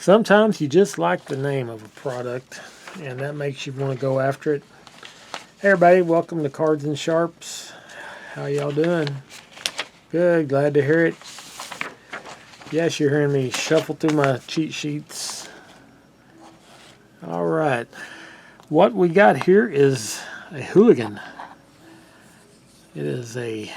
Sometimes you just like the name of a product, and that makes you want to go after it. Hey everybody, welcome to Cards and Sharps. How y'all doing? Good, glad to hear it. Yes, you're hearing me shuffle through my cheat sheets. Alright, what we got here is a Hooligan. It is a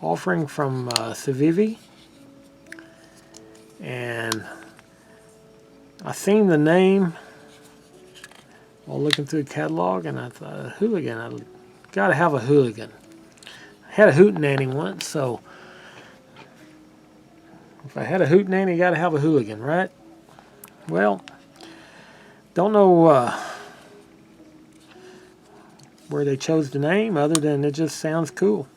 offering from Civivi, and I seen the name while looking through the catalog, and I thought, Hooligan, I gotta have a Hooligan. I had a hootenanny once, so if I had a hootenanny, I gotta have a Hooligan, right? Well, don't know where they chose the name, other than it just sounds cool.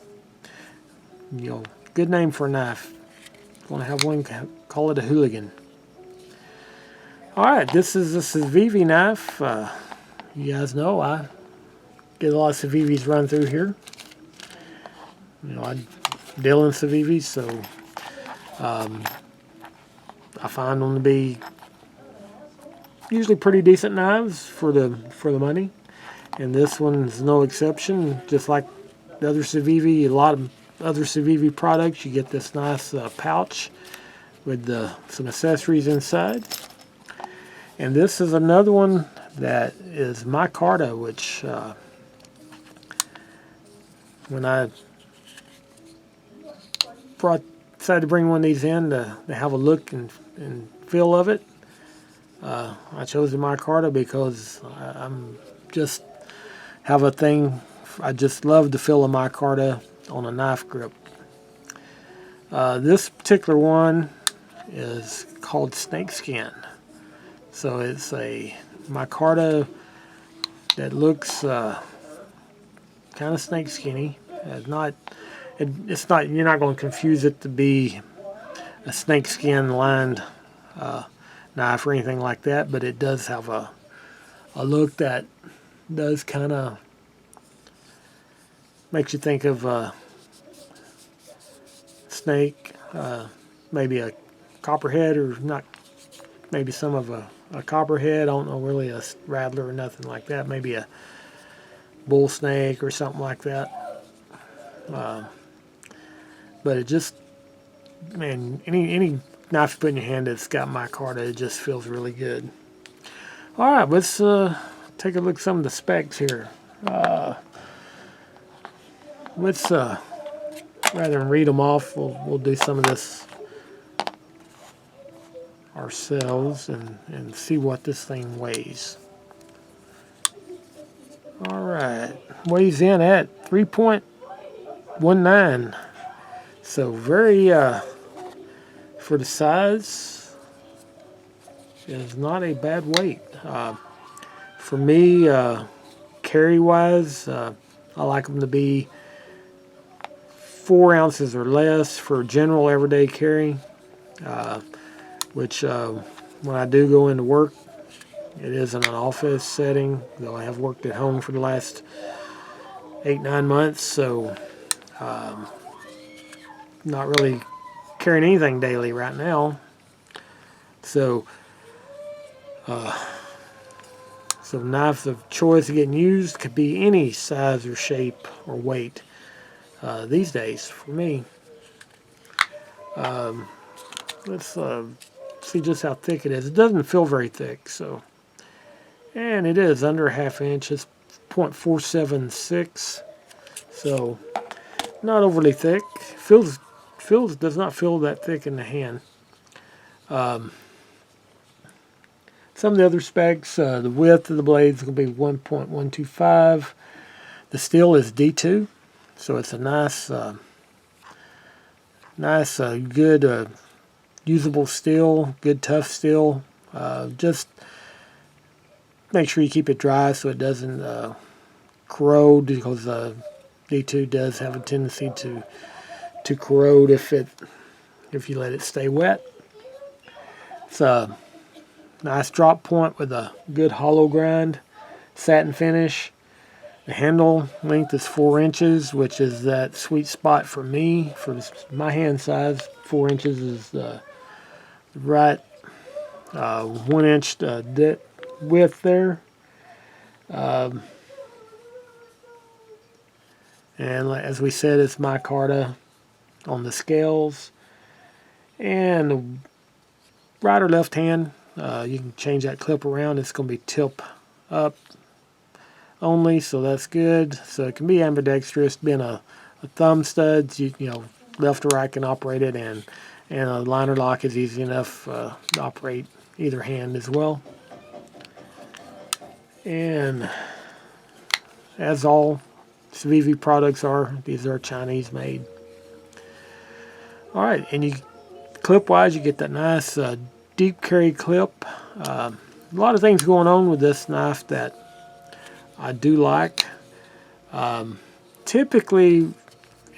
You know, good name for a knife. Want to have one, call it a Hooligan. Alright, this is a Civivi knife. You guys know I get a lot of Civivis run through here. You know, I deal in Civivis, so I find them to be usually pretty decent knives for the money. And this one's no exception. Just like the other Civivi, a lot of other Civivi products, you get this nice pouch with some accessories inside. And this is another one that is micarta, which when I decided to bring one of these in to have a look and feel of it, I chose the micarta because I'm just have a thing. I just love the feel of micarta on a knife grip. This particular one is called snakeskin. So it's a micarta that looks kind of snakeskinny. It's not. You're not going to confuse it to be a snakeskin lined knife or anything like that. But it does have a look that does kind of makes you think of a snake, maybe a copperhead, or not. Maybe some of a copperhead, I don't know, really a rattler or nothing like that. Maybe a bull snake or something like that. But it just, man, any knife you put in your hand that's got micarta, it just feels really good. All right, let's take a look at some of the specs here. Let's rather than read them off, we'll do some of this ourselves and see what this thing weighs. Alright, weighs in at 3.19, so very for the size is not a bad weight. For me, carry wise, I like them to be 4 ounces or less for general everyday carry. Which when I do go into work, it is in an office setting, though I have worked at home for the last 8-9 months, so not really carrying anything daily right now. So knives of choice getting used could be any size or shape or weight these days for me. Let's see just how thick it is. It doesn't feel very thick, so, and it is under a ½ inch. It's 0.476, so not overly thick. Does not feel that thick in the hand. Some of the other specs, the width of the blade is going to be 1.125. The steel is D2, so it's a nice, good. Usable steel, good tough steel. Just make sure you keep it dry so it doesn't corrode, because D2 does have a tendency to corrode if you let it stay wet. It's a nice drop point with a good hollow grind, satin finish. The handle length is 4 inches, which is that sweet spot for me, for my hand size. 4 inches is the right 1 inch width there. And as we said, it's micarta on the scales. And the right or left hand, you can change that clip around. It's going to be tip up only, so that's good. So it can be ambidextrous. Being a thumb studs, you know, left or right can operate it, and a liner lock is easy enough to operate either hand as well. And as all Civivi products are, these are Chinese made. All right, and you clip wise, you get that nice deep carry clip. A lot of things going on with this knife that I do like. Typically,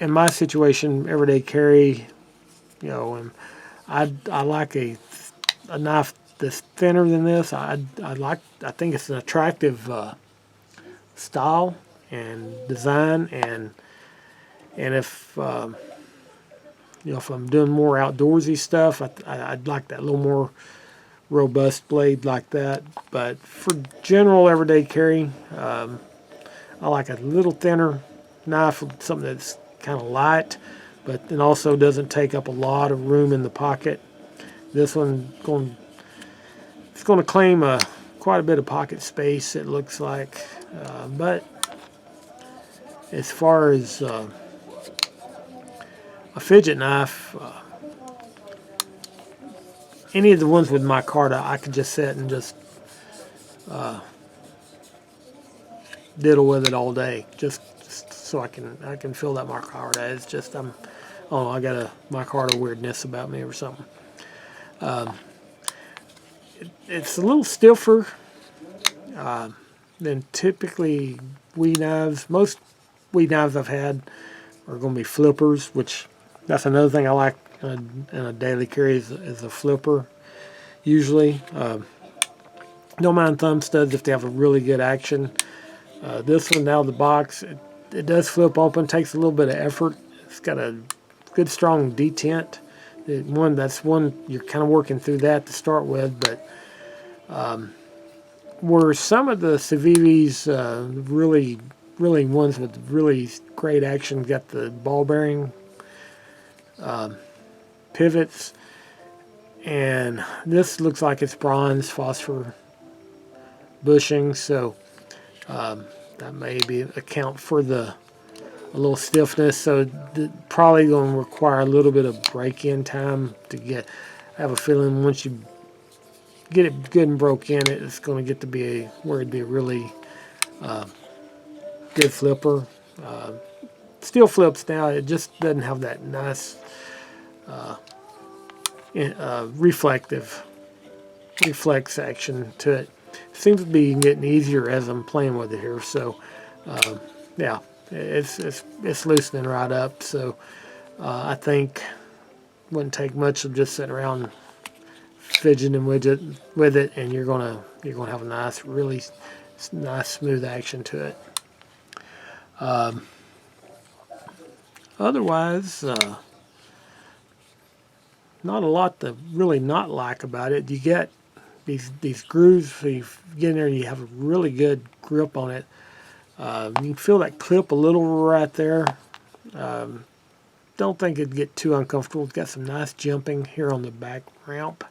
in my situation, everyday carry, you know, and I like a knife that's thinner than this. I think it's an attractive style and design, and if you know, if I'm doing more outdoorsy stuff, I'd like that little more robust blade like that. But for general everyday carry, I like a little thinner knife, something that's kind of light, but it also doesn't take up a lot of room in the pocket. This one it's going to claim quite a bit of pocket space, it looks like. But as far as a fidget knife, any of the ones with micarta, I could just sit and just diddle with it all day, just so I can feel that micarta. It's just I got a micarta weirdness about me or something. It's a little stiffer than typically weed knives. Most weed knives I've had are going to be flippers, which that's another thing I like in a daily carry is a flipper. Usually, don't mind thumb studs if they have a really good action. This one out of the box, it does flip open. Takes a little bit of effort. It's got a good strong detent. That's one you're kind of working through that to start with, but where some of the Civivis really ones with really great action got the ball bearing pivots, and this looks like it's bronze phosphor bushing, so that may be account for a little stiffness. So probably going to require a little bit of break-in time to get. I have a feeling once you get it good and broke in, it's going to get to be where it'd be a really good flipper. Still flips now. It just doesn't have that nice reflex action to it. Seems to be getting easier as I'm playing with it here. So yeah, it's loosening right up. So I think wouldn't take much of just sitting around fidgeting with it, and you're gonna have a nice, really nice smooth action to it. Otherwise, not a lot to really not like about it. You get these grooves, so you get in there and you have a really good grip on it. You can feel that clip a little right there. Don't think it'd get too uncomfortable. It's got some nice jumping here on the back ramp,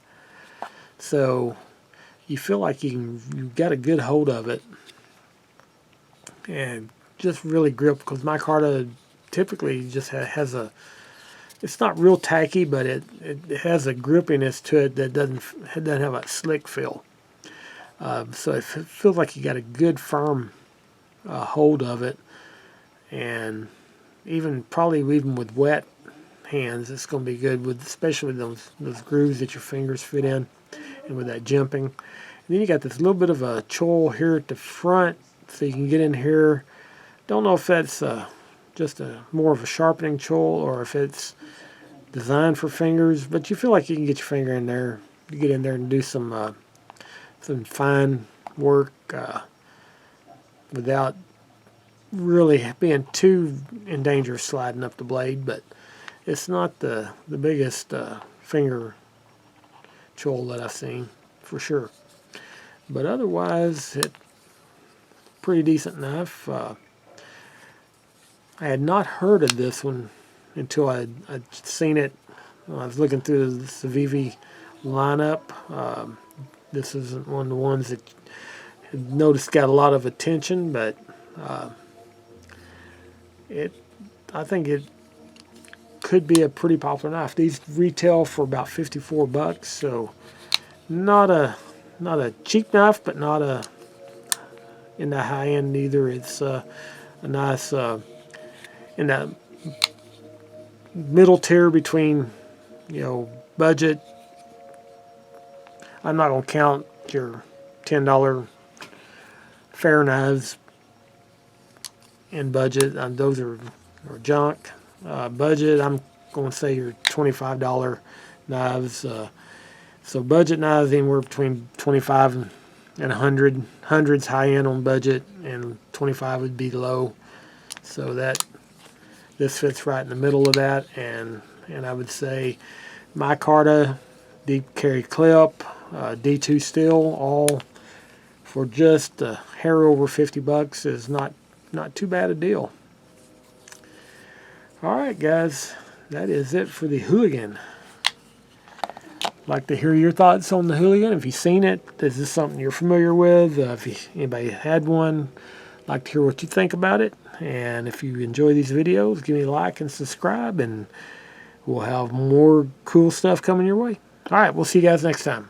so you feel like you've got a good hold of it, and just really grip, because micarta typically just has it's not real tacky, but it has a grippiness to it that doesn't have a slick feel. So it feels like you got a good firm hold of it, and probably even with wet hands, it's going to be good with, especially with those grooves that your fingers fit in, and with that jumping. And then you got this little bit of a choil here at the front, so you can get in here. Don't know if that's just more of a sharpening choil or if it's designed for fingers, but you feel like you can get your finger in there, you get in there and do some fine work without really being too in danger of sliding up the blade. But it's not the biggest finger choil that I've seen. for sure. But otherwise, it's pretty decent enough. I had not heard of this one until I'd seen it. I was looking through the Civivi lineup. This isn't one of the ones that I noticed got a lot of attention, but I think it could be a pretty popular knife. These retail for about 54 bucks, so not a cheap knife, but not in the high end either. It's a nice in that middle tier between, you know, budget. I'm not gonna count your $10 fair knives in budget. Those are junk. Budget, I'm going to say your $25 knives. So budget knives anywhere between 25 and 100. 100's high end on budget, and 25 would be low. So this fits right in the middle of that. And I would say micarta, deep carry clip, D2 steel, all for just a hair over 50 bucks is not too bad a deal. Alright guys, that is it for the Hooligan. I'd like to hear your thoughts on the Hooligan. If you've seen it, is this something you're familiar with? If anybody had one, I'd like to hear what you think about it. And if you enjoy these videos, give me a like and subscribe, and we'll have more cool stuff coming your way. Alright, we'll see you guys next time.